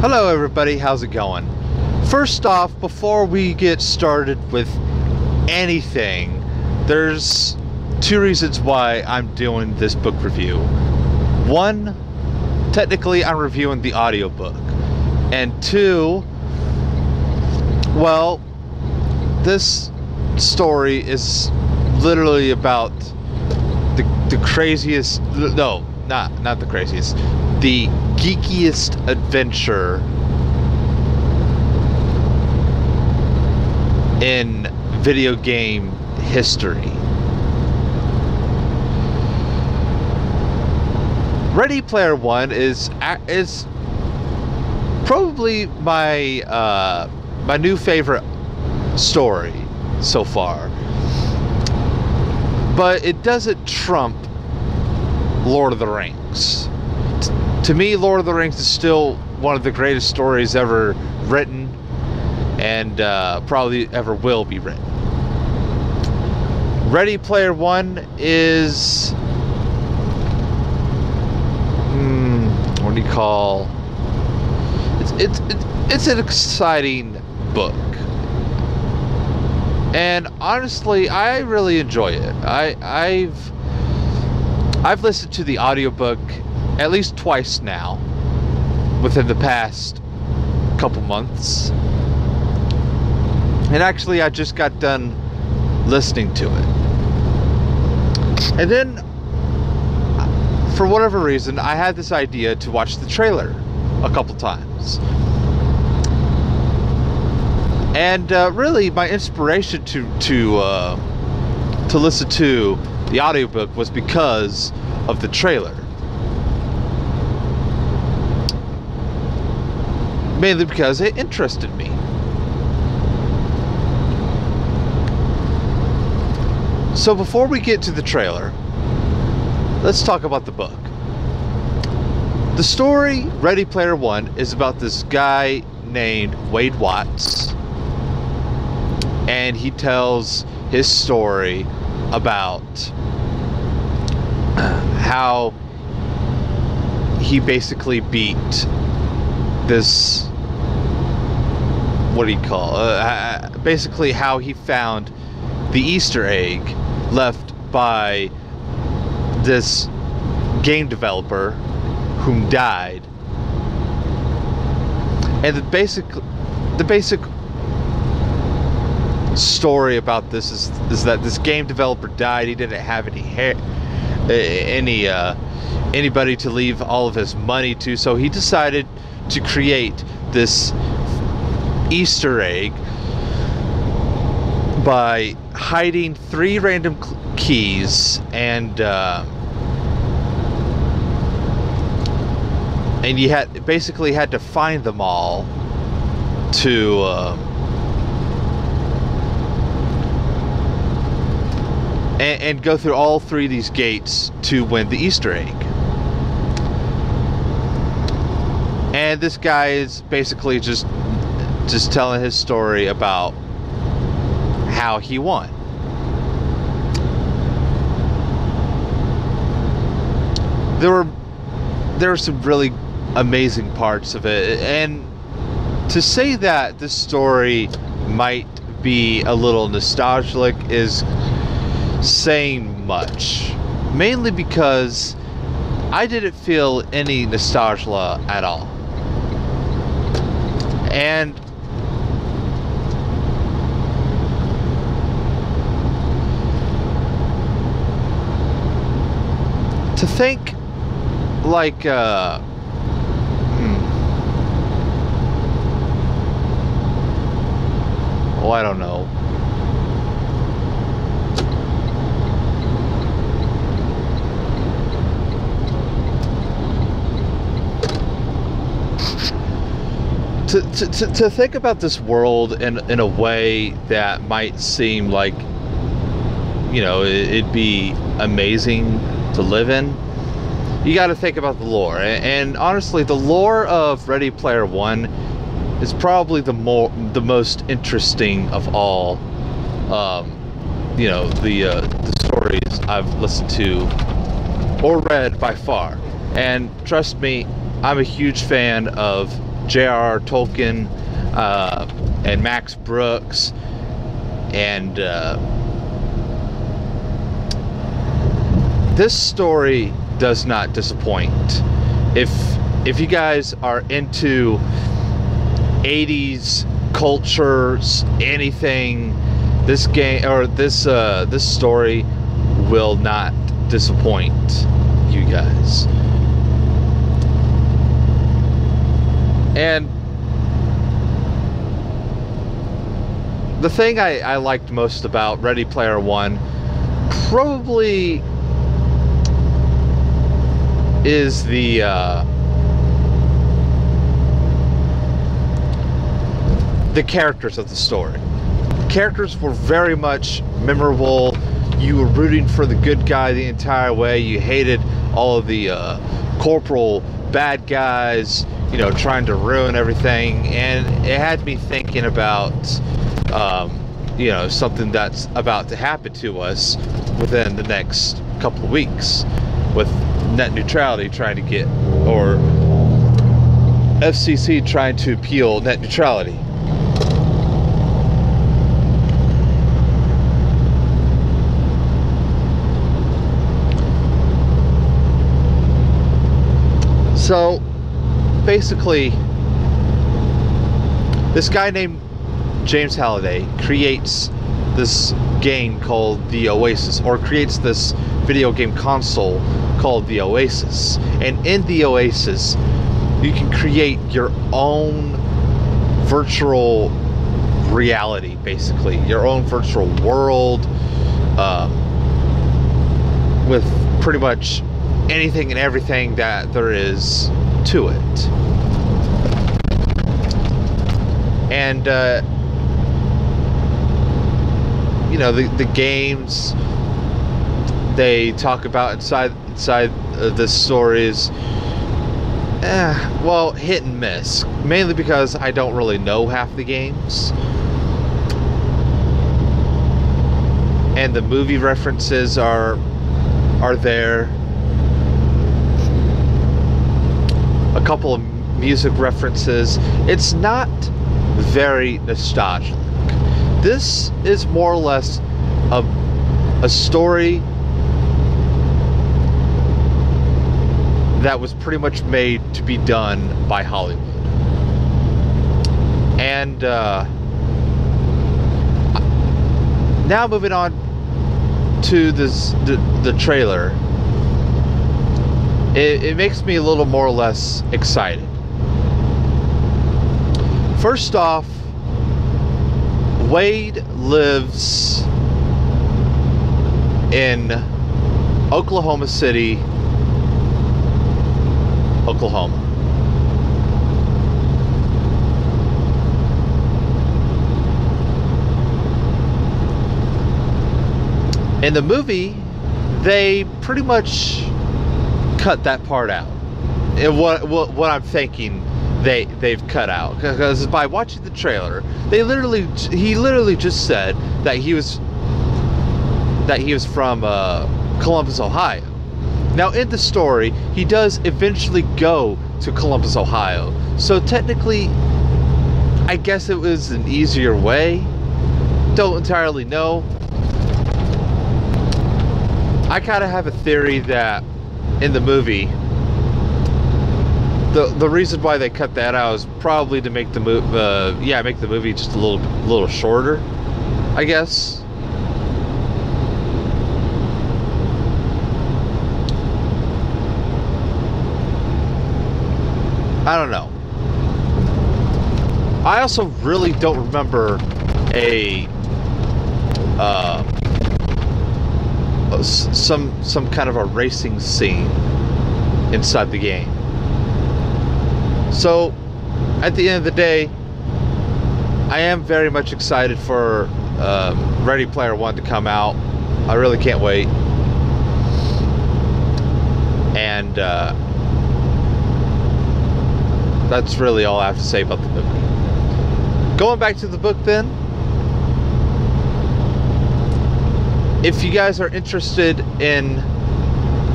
Hello everybody, how's it going? First off, before we get started with anything, there's two reasons why I'm doing this book review. One, technically I'm reviewing the audiobook. And two, well, this story is literally about the craziest, no, not the craziest, the geekiest adventure in video game history. Ready Player One is probably my my new favorite story so far, but it doesn't trump Lord of the Rings. To me, Lord of the Rings is still one of the greatest stories ever written, and probably ever will be written. Ready Player One is what do you call? It's an exciting book, and honestly, I really enjoy it. I've listened to the audiobook at least twice now within the past couple months, and actually I just got done listening to it, and then for whatever reason I had this idea to watch the trailer a couple times, and really my inspiration to listen to the audiobook was because of the trailer. Mainly because it interested me. So before we get to the trailer, let's talk about the book. The story, Ready Player One, is about this guy named Wade Watts, and he tells his story about how he basically beat this, what do you call, basically how he found the Easter egg left by this game developer whom died. And the basic story about this is that this game developer died. He didn't have anybody to leave all of his money to, so he decided to create this Easter egg by hiding 3 random keys, and you basically had to find them all to and go through all 3 of these gates to win the Easter egg. And this guy is basically just telling his story about how he won. There were some really amazing parts of it, and to say that this story might be a little nostalgic is saying much, mainly because I didn't feel any nostalgia at all. And to think like well, I don't know. To think about this world in a way that might seem like, you know, it'd be amazing to live in, you got to think about the lore. And honestly, the lore of Ready Player One is probably the most interesting of all. You know, the stories I've listened to or read by far. And trust me, I'm a huge fan of J.R.R. Tolkien and Max Brooks, and this story does not disappoint. If you guys are into 80s cultures, anything, this game or this story will not disappoint you guys. And the thing I liked most about Ready Player One probably is the characters of the story. The characters were very much memorable. You were rooting for the good guy the entire way. You hated all of the corporal bad guys, you know, trying to ruin everything. And it had me thinking about, you know, something that's about to happen to us within the next couple of weeks with net neutrality trying to get, or FCC trying to appeal net neutrality. So basically, this guy named James Halliday creates this game called the Oasis, or creates this video game console called the Oasis. And in the Oasis, you can create your own virtual reality, basically your own virtual world, with pretty much anything and everything that there is to it. And you know, the games they talk about inside the stories, well, hit and miss, mainly because I don't really know half the games, and the movie references are there. A couple of music references. It's not very nostalgic. This is more or less a story that was pretty much made to be done by Hollywood. And now moving on to the trailer. It makes me a little more or less excited. First off, Wade lives in Oklahoma City, Oklahoma. In the movie, they pretty much cut that part out. And what I'm thinking they've cut out, because by watching the trailer, he literally just said that he was from Columbus, Ohio. Now in the story, he does eventually go to Columbus, Ohio. So technically, I guess it was an easier way. Don't entirely know. I kind of have a theory that in the movie, the reason why they cut that out is probably to make the movie just a little shorter, I guess. I don't know. I also really don't remember some kind of a racing scene inside the game. So at the end of the day, I am very much excited for Ready Player One to come out. I really can't wait. And that's really all I have to say about the movie. Going back to the book then, if you guys are interested in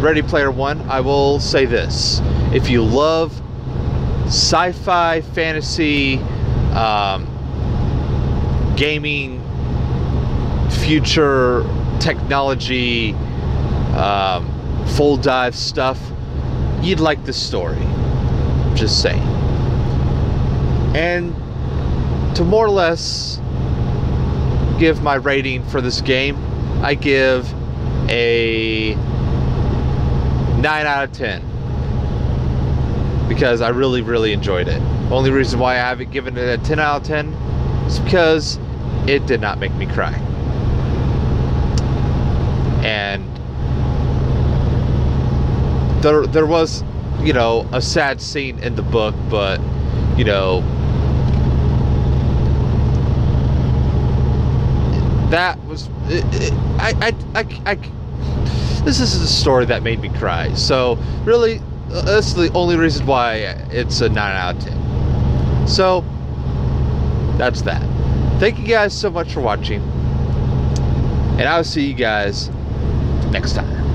Ready Player One, I will say this. If you love sci-fi, fantasy, gaming, future technology, full dive stuff, you'd like this story. Just saying. And to more or less give my rating for this game, I give a 9 out of 10 because I really enjoyed it. Only reason why I haven't given it a 10 out of 10 is because it did not make me cry. And there was, you know, a sad scene in the book, but, you know, that was this is a story that made me cry. So really, that's the only reason why it's a 9 out of 10. So that's that. Thank you guys so much for watching, and I'll see you guys next time.